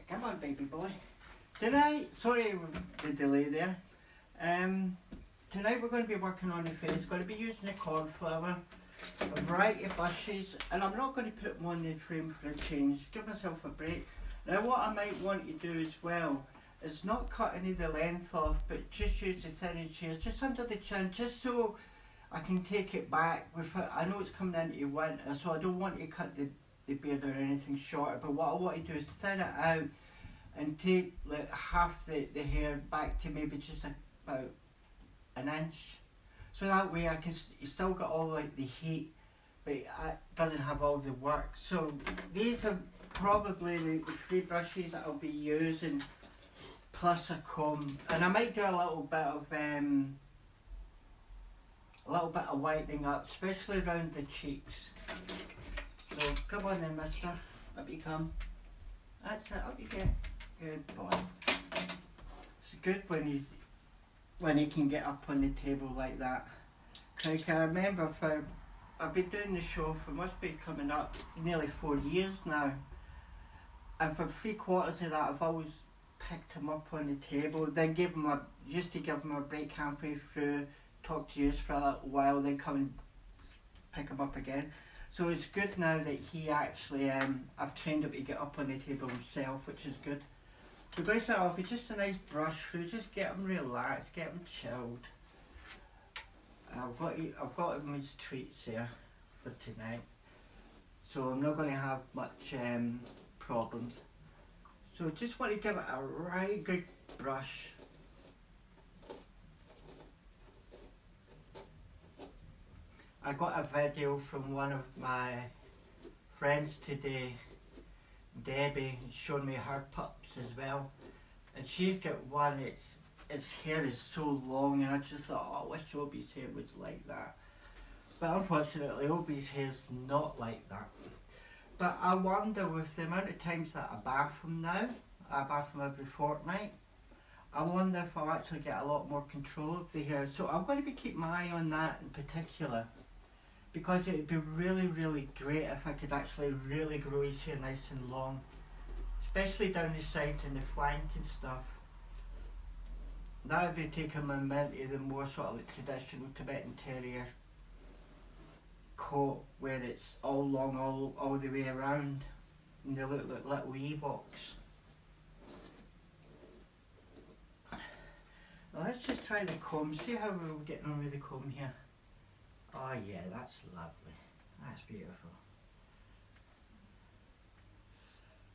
Come on, baby boy. Tonight, sorry the delay there. Tonight we're going to be working on the face. Going to be using the cornflour, a variety of brushes, and I'm not going to put them on the frame for a change. Give myself a break. Now what I might want to do as well is not cut any of the length off, but just use the thinning shears just under the chin, just so I can take it back. I know it's coming into winter, so I don't want to cut the beard or anything shorter, but what I want to do is thin it out and take like half the hair back to maybe just about an inch, so that way I can still got all like the heat, but it doesn't have all the work. So these are probably the three brushes that I'll be using, plus a comb, and I might do a little bit of whitening up, especially around the cheeks. So come on then, mister, up you come. That's it, up you get. Good boy. It's good when he can get up on the table like that. Like I remember I've been doing the show for, must be coming up nearly 4 years now, and for 3/4 of that I've always picked him up on the table, then used to give him a break halfway through, talk to you for a little while, then come and pick him up again. So it's good now that he actually, I've trained him to get up on the table himself, which is good. So going to start off with just a nice brush through, just get him relaxed, get him chilled. And I've got him his treats here for tonight, so I'm not going to have much problems. So just want to give it a right good brush. I got a video from one of my friends today, Debbie, showing me her pups as well, and she's got one, its hair is so long, and I just thought, oh, I wish Obi's hair was like that. But unfortunately Obi's hair's not like that. But I wonder, with the amount of times that I bath him now, I bath him every fortnight, I wonder if I'll actually get a lot more control of the hair. So I'm going to be keeping my eye on that in particular, because it would be really, really great if I could actually really grow his hair nice and long, especially down the sides and the flank and stuff. That would be taking him into the more sort of like traditional Tibetan terrier coat, where it's all long all the way around, and they look like little Ewoks. Now let's just try the comb, see how we're getting on with the comb here. Oh yeah, that's lovely, that's beautiful.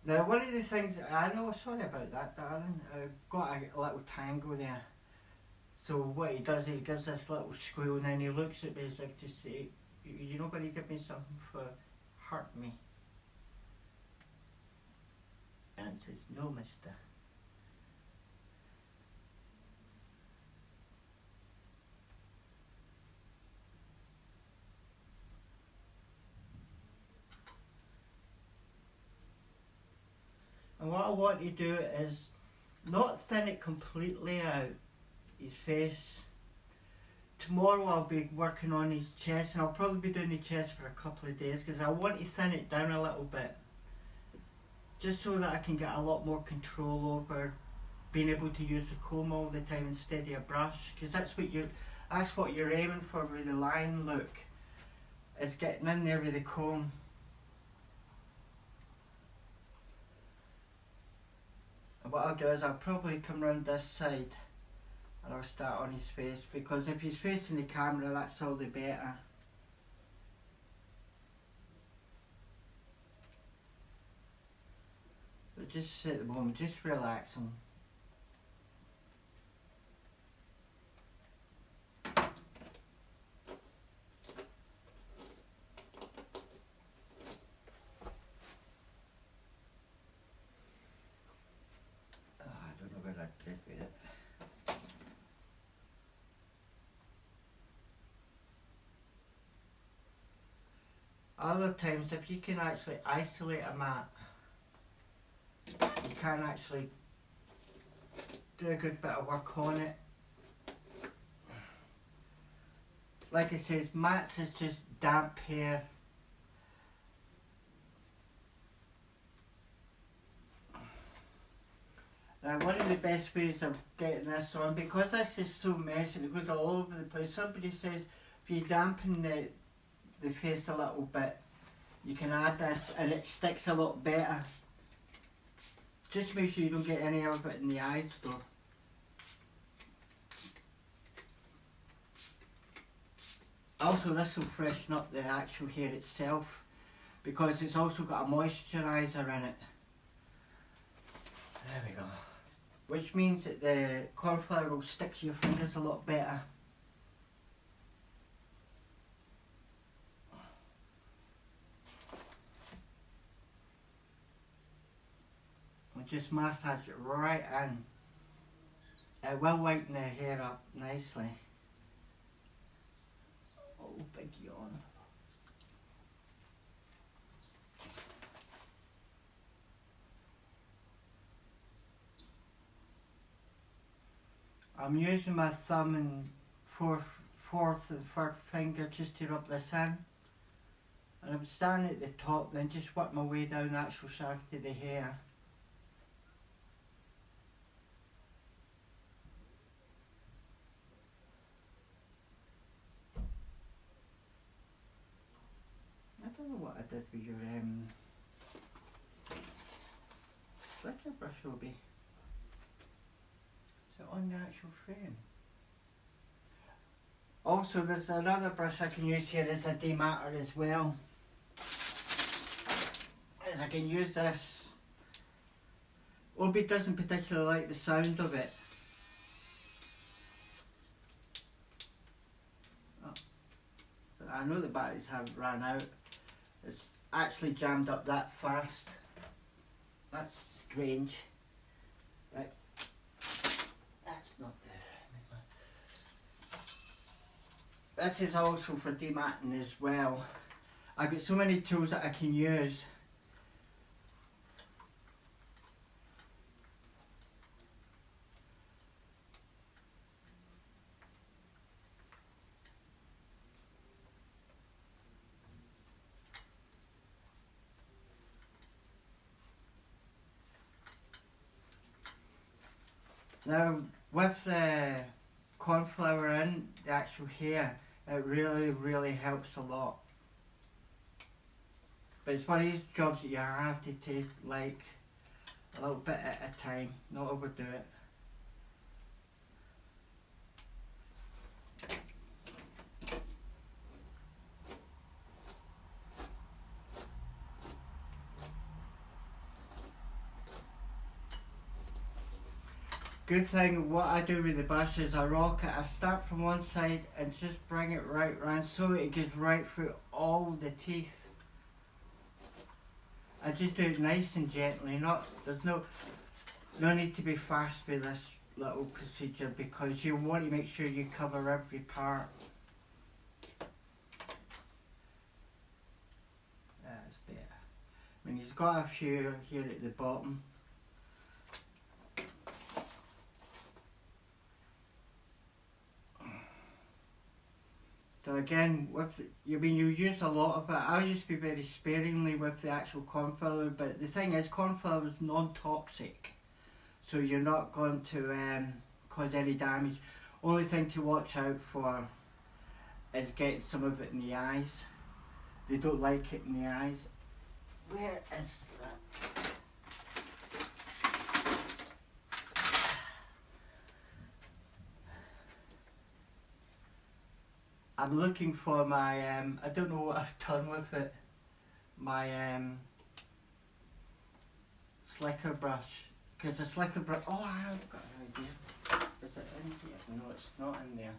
Now one of the things, I know, sorry about that darling, I've got a little tangle there. So what he does, he gives this little squeal, and then he looks at me as if to say, you're not going to give me something for hurt me? And says, no mister. And what I want to do is not thin it completely out, his face. Tomorrow I'll be working on his chest, and I'll probably be doing the chest for a couple of days, because I want to thin it down a little bit, just so that I can get a lot more control over being able to use the comb all the time instead of a brush, because that's what you're aiming for with the lion look, is getting in there with the comb. And what I'll do is I'll probably come round this side and I'll start on his face, because if he's facing the camera, that's all the better. But just at the moment, just relax him. Other times, if you can actually isolate a mat, you can actually do a good bit of work on it. Like I says, mats is just damp hair. One of the best ways of getting this on, because this is so messy, it goes all over the place. Somebody says if you dampen the face a little bit, you can add this and it sticks a lot better. Just make sure you don't get any of it in the eyes though. Also, this will freshen up the actual hair itself because it's also got a moisturiser in it. There we go. Which means that the cornflour will stick to your fingers a lot better. And just massage it right in. It will whiten the hair up nicely. Oh, big yawn. I'm using my thumb and fourth and third finger just to rub this in. And I'm standing at the top, then just work my way down the actual shaft of the hair. I don't know what I did with your slicker brush, Obi. Is it on the actual frame? Also, there's another brush I can use here as a dematter as well. As I can use this. Obi doesn't particularly like the sound of it. Oh. I know the batteries haven't run out. It's actually jammed up that fast. That's strange. Right. That's not there. This is also for dematting as well. I've got so many tools that I can use. Now, with the cornflour in the actual hair, it really helps a lot. But it's one of these jobs that you have to take like a little bit at a time, not overdo it. Good thing, what I do with the brush is I rock it, I start from one side and just bring it right round so it goes right through all the teeth. I just do it nice and gently, there's no need to be fast with this little procedure because you want to make sure you cover every part. That's better. I mean, he's got a few here at the bottom. So again, you use a lot of it. I used to be very sparingly with the actual cornflour, but the thing is, cornflour is non-toxic, so you're not going to cause any damage. Only thing to watch out for is getting some of it in the eyes. They don't like it in the eyes. Where is that? I'm looking for my, I don't know what I've done with it, my slicker brush, because the slicker brush, oh, I've got an idea. Is it in here? No, it's not in there.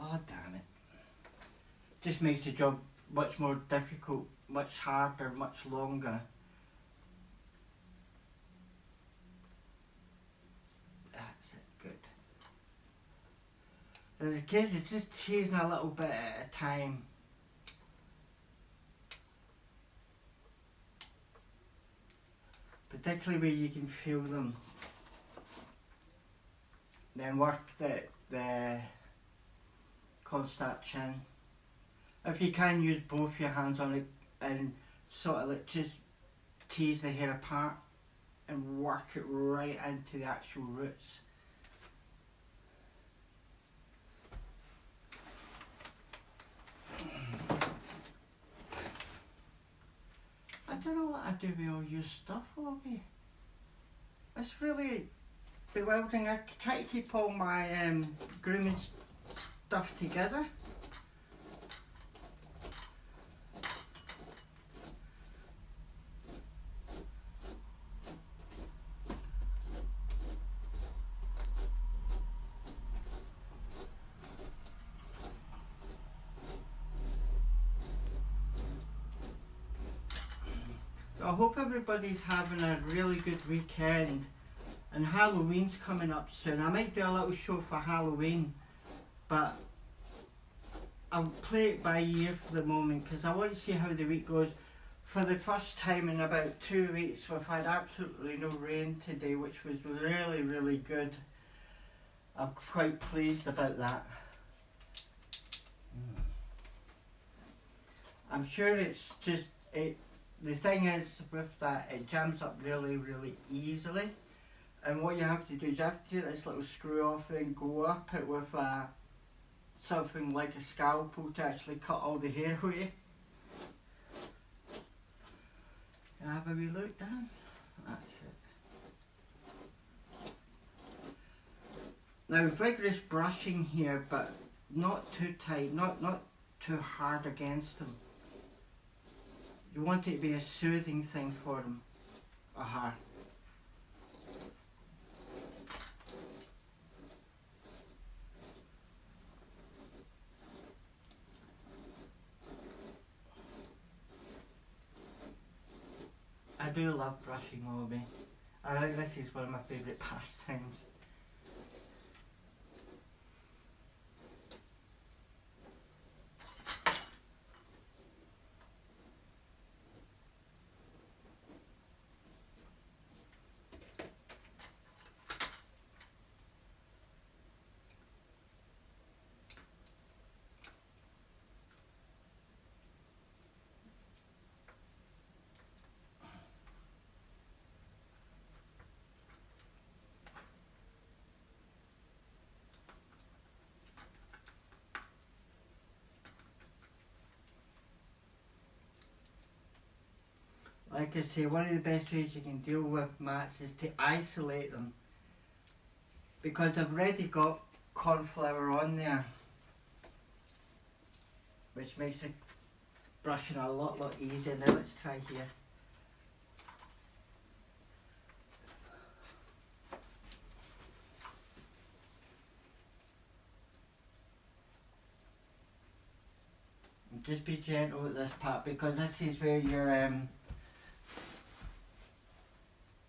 Oh, damn it. Just makes the job much more difficult, much harder, much longer. That's it, good. As a kid, it's just teasing a little bit at a time. Particularly where you can feel them. Then work the constant chin. If you can, use both your hands on it and sort of like just tease the hair apart and work it right into the actual roots. I don't know what I do with all your stuff, Obi. It's really bewildering. I try to keep all my grooming stuff together. I hope everybody's having a really good weekend, and Halloween's coming up soon. I might do a little show for Halloween, but I'll play it by ear for the moment because I want to see how the week goes. For the first time in about 2 weeks, we've had absolutely no rain today, which was really, really good. I'm quite pleased about that. I'm sure it's just the thing is with that, it jams up really, really easily. And what you have to do is you have to take this little screw off and then go up it with something like a scalpel to actually cut all the hair away. Have a wee look, Dan? That's it. Now vigorous brushing here, but not too tight, not too hard against them. You want it to be a soothing thing for them, or her. I do love brushing, Obi. I think this is one of my favourite pastimes. Like I say, one of the best ways you can deal with mats is to isolate them, because I've already got cornflour on there, which makes it brushing a lot easier. Now let's try here. And just be gentle with this part, because this is where you're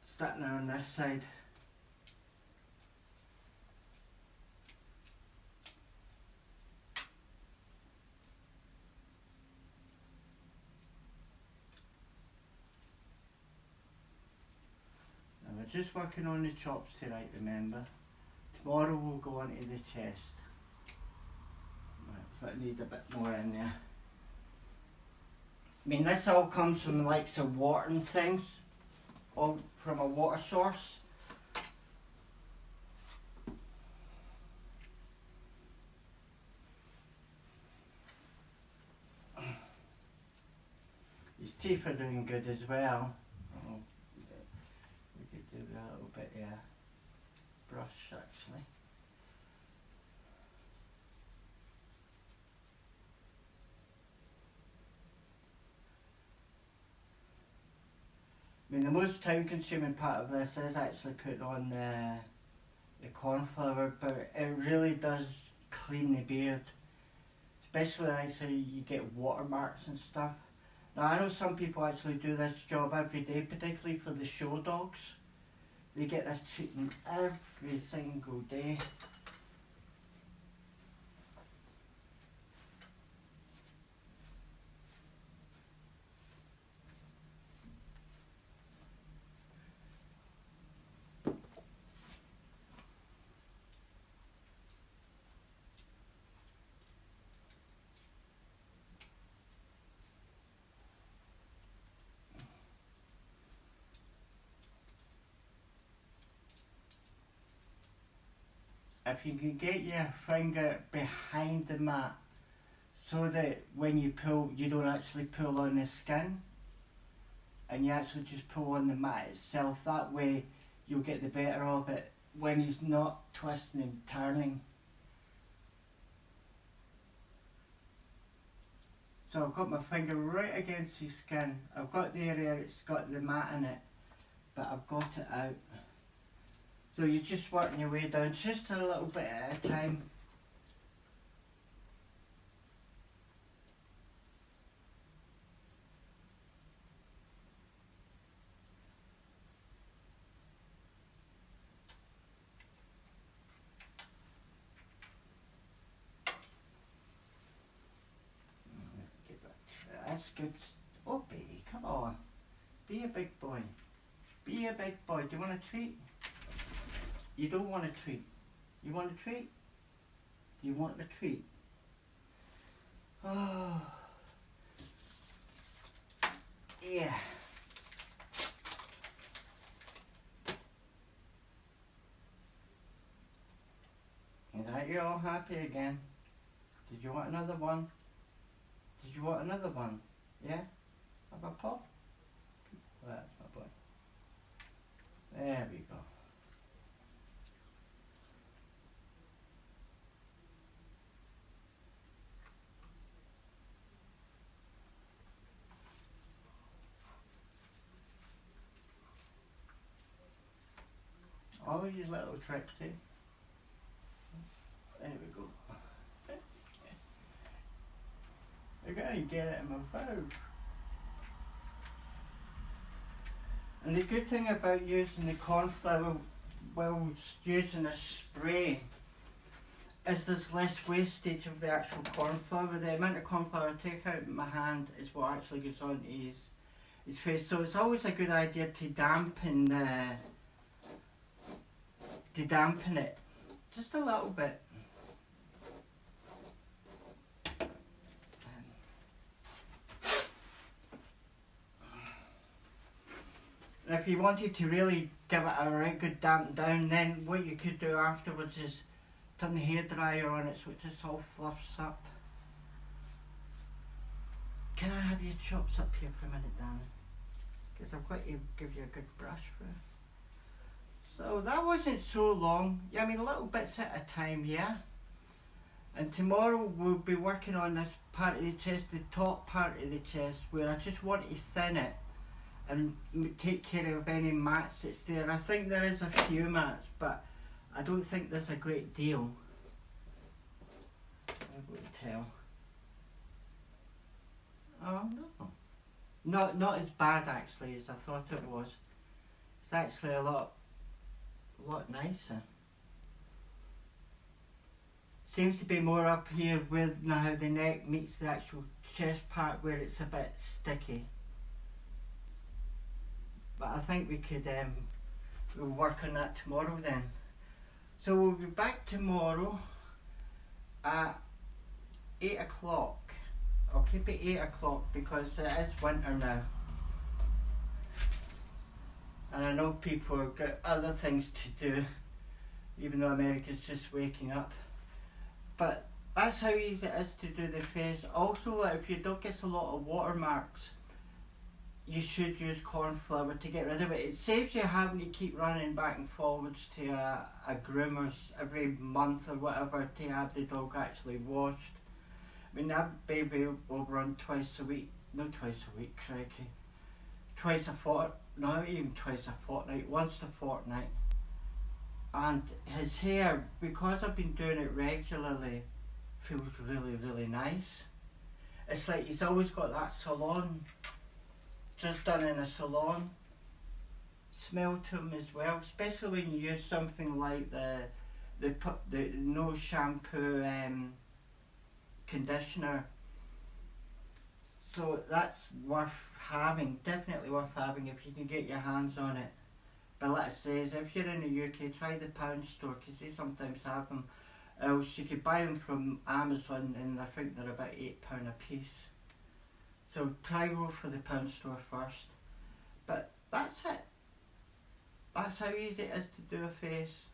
starting on this side. Now we're just working on the chops tonight, remember. Tomorrow we'll go on to the chest. Right, so I need a bit more in there. I mean, this all comes from the likes of watering things, all from a water source. His teeth are doing good as well. Oh, we could do a little bit, yeah. Brush actually. I mean, the most time consuming part of this is actually putting on the cornflour, but it really does clean the beard. Especially like so you get watermarks and stuff. Now I know some people actually do this job every day, particularly for the show dogs. They get this treatment every single day. if you can get your finger behind the mat so that when you pull, you don't actually pull on the skin and you actually just pull on the mat itself. That way you'll get the better of it when he's not twisting and turning. So I've got my finger right against his skin. I've got the area it's got the mat in it, but I've got it out. So you're just working your way down just a little bit at a time. That's good. Oh, baby, come on. Be a big boy. Be a big boy. Do you want a treat? You don't want a treat. You want a treat? Do you want a treat? Oh. Yeah. Is that you all happy again? Did you want another one? Did you want another one? Yeah? Have a pop? That's my boy. There we go. All these little tricks, eh? There we go. I gotta get it in my mouth. And the good thing about using the cornflour while using a spray is there's less wastage of the actual cornflour. The amount of cornflour I take out in my hand is what actually goes on his face. So it's always a good idea to dampen it just a little bit. And if you wanted to really give it a right good damp down, then what you could do afterwards is turn the hairdryer on it so it just all fluffs up. Can I have your chops up here for a minute, darling? Because I've got to give you a good brush for it. So that wasn't so long. I mean, little bits at a time, yeah? And tomorrow we'll be working on this part of the chest, the top part of the chest, where I just want to thin it and take care of any mats that's there. I think there is a few mats, but I don't think there's a great deal. I'm going to tell. Oh no. Not as bad actually as I thought it was. It's actually a lot nicer. Seems to be more up here with now the neck meets the actual chest part where it's a bit sticky. But I think we could we'll work on that tomorrow then. So we'll be back tomorrow at 8 o'clock. I'll keep it 8 o'clock because it is winter now. And I know people have got other things to do, even though America's just waking up. But that's how easy it is to do the face. Also, like, if your dog gets a lot of watermarks, you should use cornflour to get rid of it. It saves you having to keep running back and forwards to a groomer's every month or whatever to have the dog actually washed. I mean, that baby will run twice a week, not twice a week, crikey. Twice a fortnight, not even twice a fortnight, once a fortnight. And his hair, because I've been doing it regularly, feels really, really nice. It's like he's always got that salon, just done in a salon smell to him as well, especially when you use something like the no shampoo conditioner. So that's worth having, definitely worth having if you can get your hands on it. But like I says, if you're in the UK, try the pound store because they sometimes have them. Else you could buy them from Amazon and I think they're about £8 a piece. So try go for the pound store first. But that's it. That's how easy it is to do a face.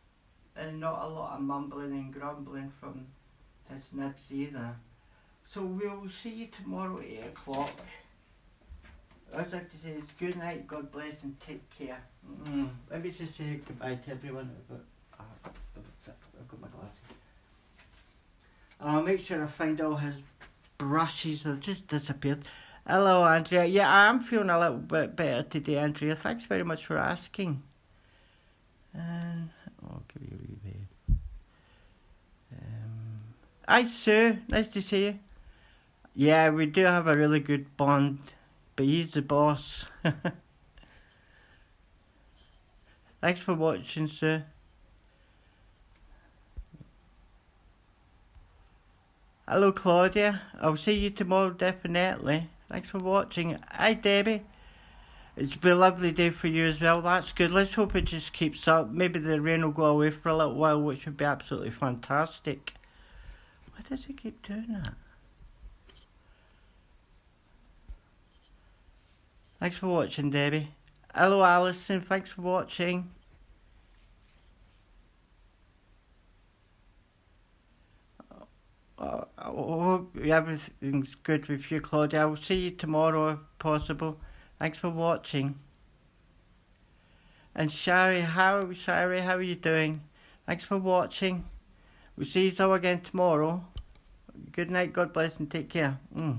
and not a lot of mumbling and grumbling from his nibs either. So we'll see you tomorrow at 8 o'clock. All I'd like to say is good night, God bless, and take care. Let me just say goodbye to everyone. I've got my glasses. And I'll make sure I find all his brushes. They've just disappeared. Hello, Andrea. Yeah, I am feeling a little bit better today, Andrea. Thanks very much for asking. And I'll give you a wee wave. Hi, Sue. Nice to see you. Yeah, we do have a really good bond, but he's the boss. Thanks for watching, Sue. Hello, Claudia. I'll see you tomorrow, definitely. Thanks for watching. Hi, Debbie. It's been a lovely day for you as well. That's good. Let's hope it just keeps up. Maybe the rain will go away for a little while, which would be absolutely fantastic. Why does it keep doing that? Thanks for watching, Debbie. Hello, Alison. Thanks for watching. I hope everything's good with you, Claudia. I'll see you tomorrow if possible. Thanks for watching. And Shari, how are you doing? Thanks for watching. We'll see you all again tomorrow. Good night, God bless, and take care. Ooh.